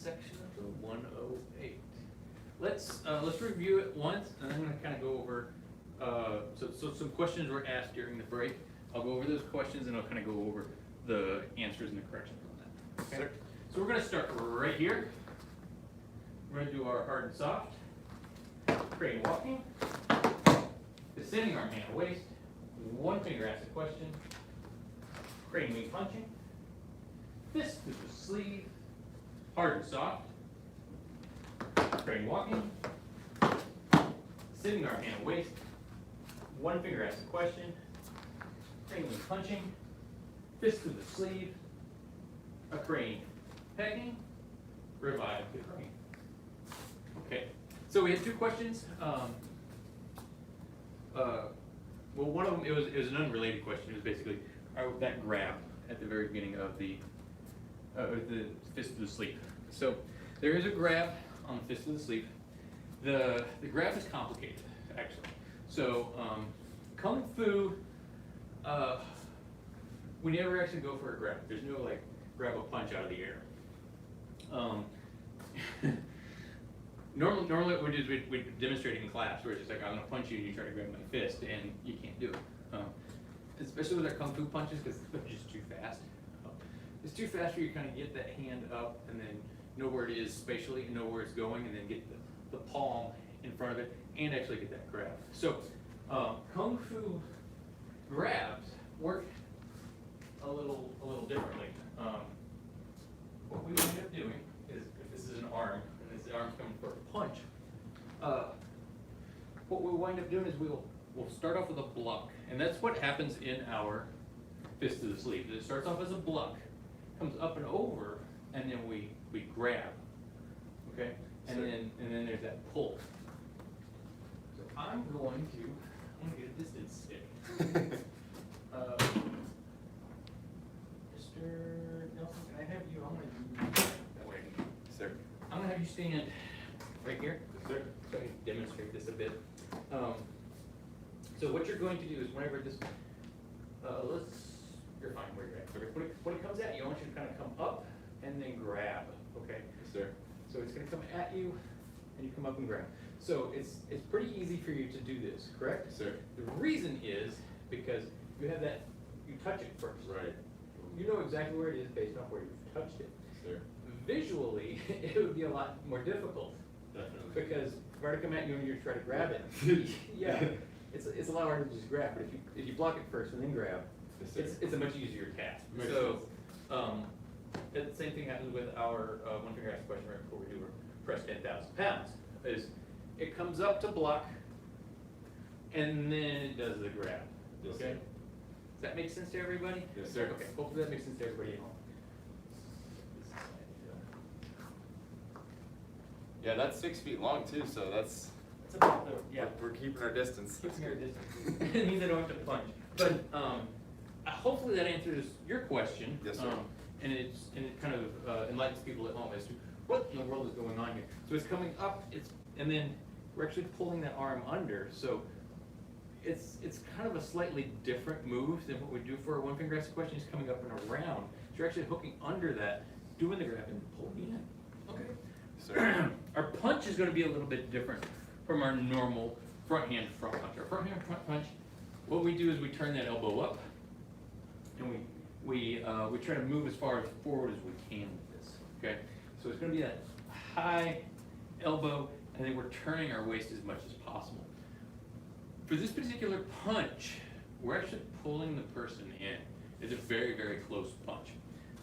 section of the 108. Let's review it once, and then I'm going to kind of go over. So some questions were asked during the break. I'll go over those questions, and I'll kind of go over the answers and the corrections on that. Okay. So we're going to start right here. We're going to do our hard and soft. Crane walking. Descending arm, hand, waist. One finger asks a question. Crane wing punching. Fist to the sleeve. Hard and soft. Crane walking. Descending arm, hand, waist. One finger asks a question. Crane wing punching. Fist to the sleeve. A crane pegging. Revive the crane. Okay, so we had two questions. Well, one of them, it was an unrelated question. It was basically that grab at the very beginning of the fist to the sleeve. So there is a grab on the fist to the sleeve. The grab is complicated, actually. So Kung Fu, we never actually go for a grab. There's no like grab a punch out of the air. Normally what we do is we demonstrate it in class where it's just like, I'm going to punch you and you try to grab my fist and you can't do it. Especially with our Kung Fu punches because they're just too fast. It's too fast for you to kind of get that hand up and then know where it is spatially and know where it's going and then get the palm in front of it and actually get that grab. So Kung Fu grabs work a little differently. What we end up doing is, if this is an arm, and this arm's coming for a punch, what we'll wind up doing is we'll start off with a block, and that's what happens in our fist to the sleeve. It starts off as a block, comes up and over, and then we grab, okay? And then there's that pull. So I'm going to get a distance stick. Mr. Nelson, can I have you? I'm going to do that way. Sir. I'm going to have you stand right here. Yes, sir. So I can demonstrate this a bit. So what you're going to do is whenever this, you're fine where you're at. So when it comes at you, I want you to kind of come up and then grab, okay? Yes, sir. So it's going to come at you and you come up and grab. So it's pretty easy for you to do this, correct? Yes, sir. The reason is because you have that, you touch it first. Right. You know exactly where it is based on where you've touched it. Yes, sir. Visually, it would be a lot more difficult. Definitely. Because if I were to come at you and you try to grab it, yeah, it's a lot harder to just grab. But if you block it first and then grab, yes, it's a much easier task. Makes sense. The same thing happens with our one finger ask question right before we do our press 10,000 pounds. Is it comes up to block, and then it does the grab. Yes, okay. Sir. Does that make sense to everybody? Yes, sir. Okay. Hopefully that makes sense to everybody at home. Yeah, that's 6 feet long too, so that's about yeah. We're keeping our distance. Keeping our distance. It means I don't have to punch. But hopefully that answers your question. Yes, sir. And it kind of enlightens people at home as to what in the world is going on here. So it's coming up, and then we're actually pulling that arm under. So it's kind of a slightly different move than what we do for a one finger ask question. It's coming up and around. So you're actually hooking under that, doing the grab and pulling in. Okay. Our punch is going to be a little bit different from our normal front hand front punch. Our front hand front punch, what we do is we turn that elbow up, and we try to move as far forward as we can with this. Okay, so it's going to be that high elbow, and then we're turning our waist as much as possible. For this particular punch, we're actually pulling the person in. It's a very, very close punch.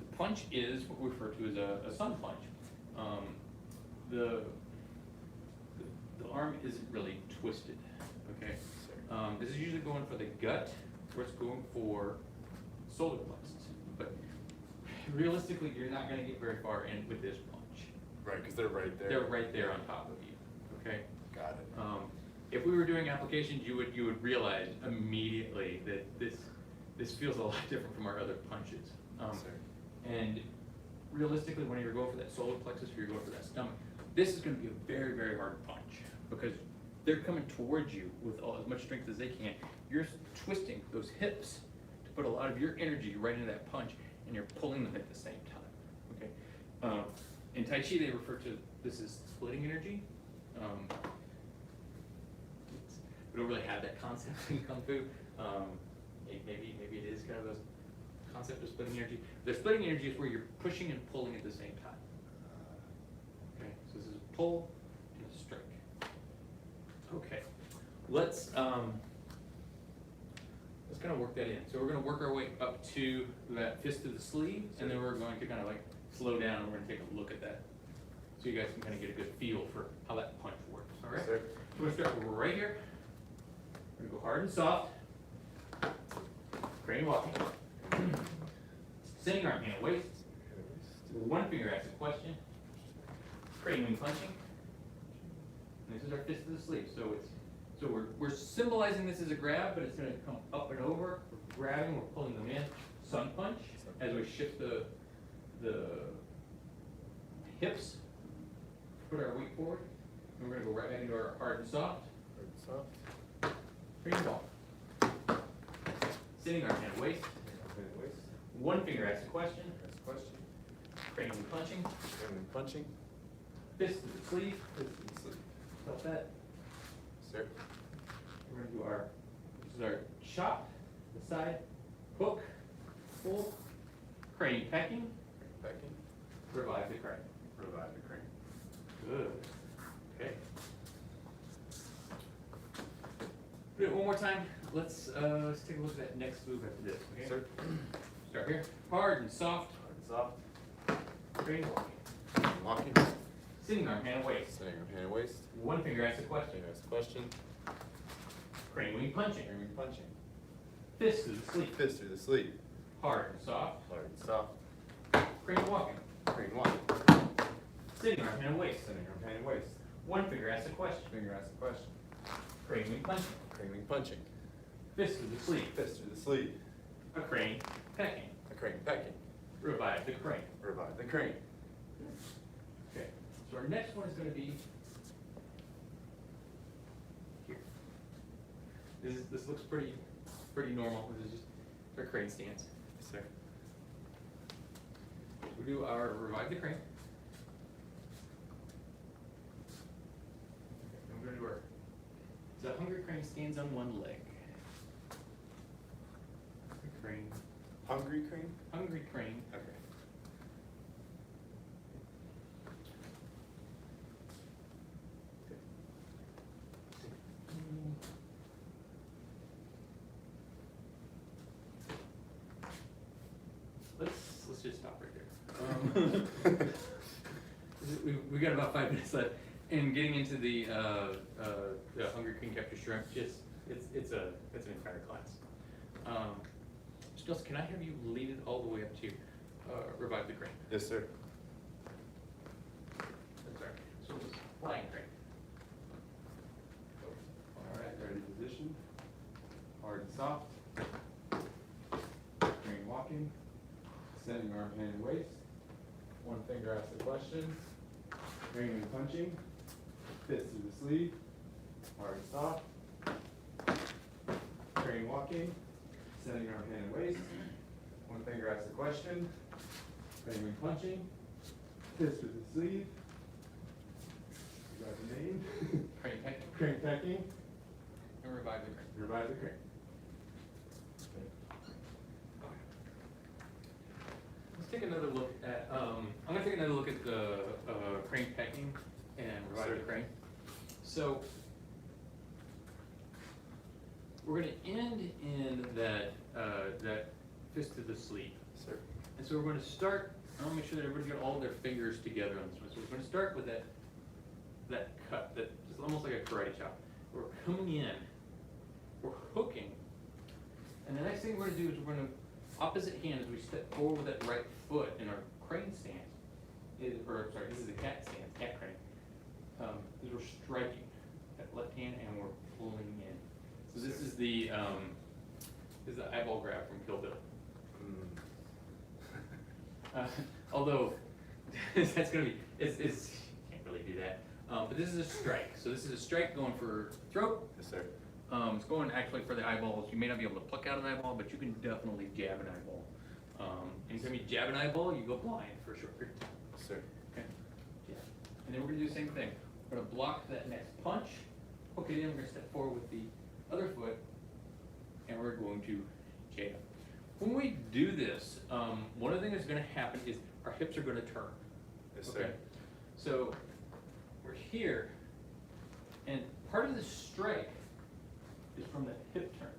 The punch is what we refer to as a sun punch. The arm isn't really twisted, okay? This is usually going for the gut, or it's going for solar plexus. But realistically, you're not going to get very far in with this punch. Right, because they're right there. They're right there on top of you, okay? Got it. If we were doing applications, you would realize immediately that this feels a lot different from our other punches. And realistically, when you're going for that solar plexus or you're going for that stomach, this is going to be a very, very hard punch because they're coming towards you with as much strength as they can. You're twisting those hips to put a lot of your energy right into that punch, and you're pulling them at the same time. Okay, in Tai Chi they refer to this as splitting energy. We don't really have that concept in Kung Fu. Maybe it is kind of a concept of splitting energy. The splitting energy is where you're pushing and pulling at the same time. Okay, so this is a pull and a strike. Okay, let's kind of work that in. So we're going to work our way up to that fist to the sleeve, and then we're going to kind of like slow down, and we're going to take a look at that, so you guys can kind of get a good feel for how that punch works. All right. Sir. So we're going to start right here. We're going to go hard and soft. Crane walking. Sitting arm, hand, waist. One finger asks a question. Crane wing punching. And this is our fist to the sleeve. So we're symbolizing this as a grab, but it's going to come up and over. We're grabbing, we're pulling them in. Sun punch as we shift the hips. Put our weight forward. And we're going to go right back into our hard and soft. Crane walk. Sitting arm, hand, waist. One finger asks a question. Crane wing punching. Fist to the sleeve. Felt that? Sir. We're going to do this is our chop, the side, hook, pull, crane pecking, revive the crane. Good. Okay. Do it one more time. Let's take a look at that next move after this. Okay? Sir. Start here. Hard and soft. Crane walking. Sitting arm, hand, waist. One finger asks a question. Crane wing punching. Fist to the sleeve. Hard and soft. Crane walking. Sitting arm, hand, waist. One finger asks a question. Crane wing punching. Fist to the sleeve. A crane pecking. Revive the crane. Okay. So our next one is going to be here. This looks pretty normal. This is just our crane stance. Sir. We do our revive the crane. Okay, I'm going to do our. So hungry crane stands on one leg. Hungry crane? Hungry crane. Okay. Let's just stop right there. We got about 5 minutes left, and getting into the hungry crane capture shrimp, it's an entire class. Stills, can I have you lead it all the way up to revive the crane? Yes, sir. That's right. So it's flying crane. All right, ready position. Hard and soft. Crane walking. Sending arm, hand, and waist. One finger asks the question. Crane wing punching. Fist to the sleeve. Hard and soft. Crane walking. Sending arm, hand, and waist. One finger asks the question. Crane wing punching. Fist to the sleeve. You got the name? Crane pecking. Crane pecking. And revive the crane. Revive the crane. Let's take another look at, I'm going to take another look at the crane pecking and revive the crane. So we're going to end in that fist to the sleeve. Sir. And so we're going to start, I want to make sure that everybody's got all their fingers together on this one. So we're going to start with that cut, that just almost like a karate chop. We're coming in, we're hooking, and the next thing we're going to do is we're going to, opposite hand as we step forward with that right foot in our crane stance, this is a cat stance, cat crane, is we're striking that left hand and we're pulling in. So this is the eyeball grab from Kill Bill. Although that's going to be, can't really do that. But this is a strike. So this is a strike going for throat. Yes, sir. It's going actually for the eyeballs. You may not be able to pluck out an eyeball, but you can definitely jab an eyeball. Anytime you jab an eyeball, you go blind for a short period of time. Yes, sir. Okay. And then we're gonna do the same thing. We're gonna block that next punch, hook it in, we're gonna step forward with the other foot, and we're going to jab. When we do this, one of the things that's gonna happen is our hips are gonna turn. Yes, Okay? sir. So, we're here, and part of the strike is from the hip turn.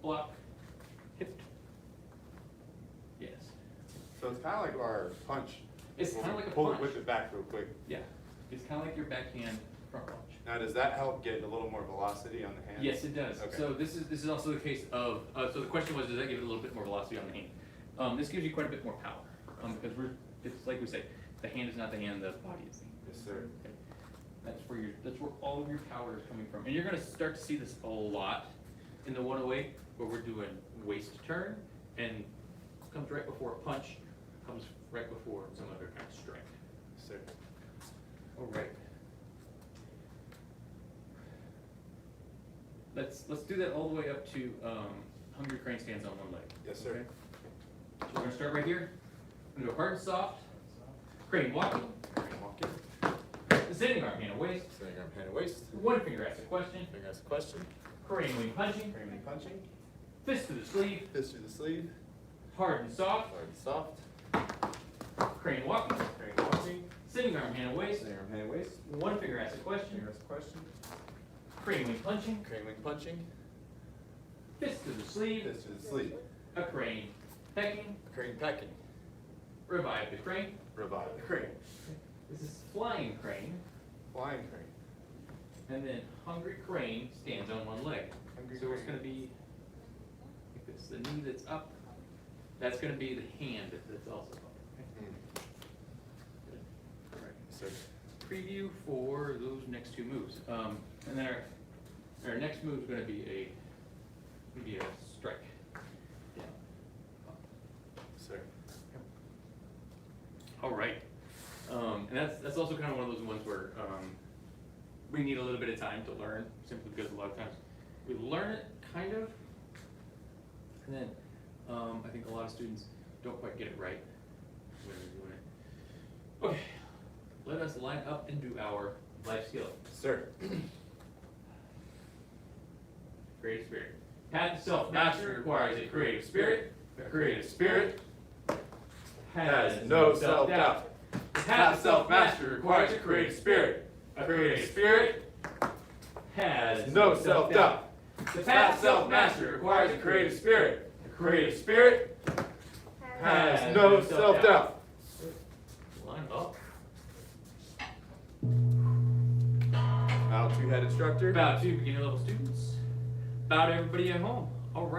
Block, hip turn. Yes. So it's kind of like our punch. It's kind of like a Pull punch. it with it back real quick. Yeah, it's kind of like your backhand front punch. Now, does that help get a little more velocity on the hand? Yes, it does. Okay. So this is also the case of, so the question was, does that give it a little bit more velocity on the hand? This gives you quite a bit more power, because it's like we say, the hand is not the hand, the body is the hand. Yes, sir. Okay. That's where all of your power is coming from. And you're gonna start to see this a lot in the 108, where we're doing waist turn, and comes right before a punch, comes right before some other kind of strike. Yes, sir. All right. Let's do that all the way up to hungry crane stands on one leg. Yes, sir. Okay? So we're gonna start right here. I'm gonna go hard and soft. Crane walking. Crane walking. Sitting arm, hand and waist. Sitting arm, hand, and waist. One finger asks a question. Finger asks a question. Crane wing punching. Crane wing punching. Fist to the sleeve. Fist through the sleeve. Hard and soft. Hard and soft. Crane walking. Crane walking. Sitting arm, hand and waist. Sitting arm, hand, and waist. One finger asks a question. Finger asks a question. Crane wing punching. Crane wing punching. Fist to the sleeve. Fist to the sleeve. A crane pecking. Crane pecking. Revive the crane. Revive the crane. This is flying crane. Flying crane. And then hungry crane stands on one leg. Hungry So it's crane. gonna be, if it's the knee that's up, that's gonna be the hand that's also up. Okay? Good. All right. Yes, sir. Preview for those next two moves. And then our next move is gonna be a strike. Down. Up. Yes, sir. All right. And that's also kind of one of those ones where we need a little bit of time to learn, simply because a lot of times we learn it kind of, and then I think a lot of students don't quite get it right when they're doing it. Okay, let us line up and do our life skill. Yes, sir. Creative spirit. Path to self-mastery requires a creative spirit. A creative spirit has no self-doubt. The path to self-mastery requires a creative spirit. A creative spirit has no self-doubt. The path to self-mastery requires a creative spirit. A creative spirit has no self-doubt. Line up. Bow to head instructor. Bow to beginner level students. Bow to everybody at home. All right.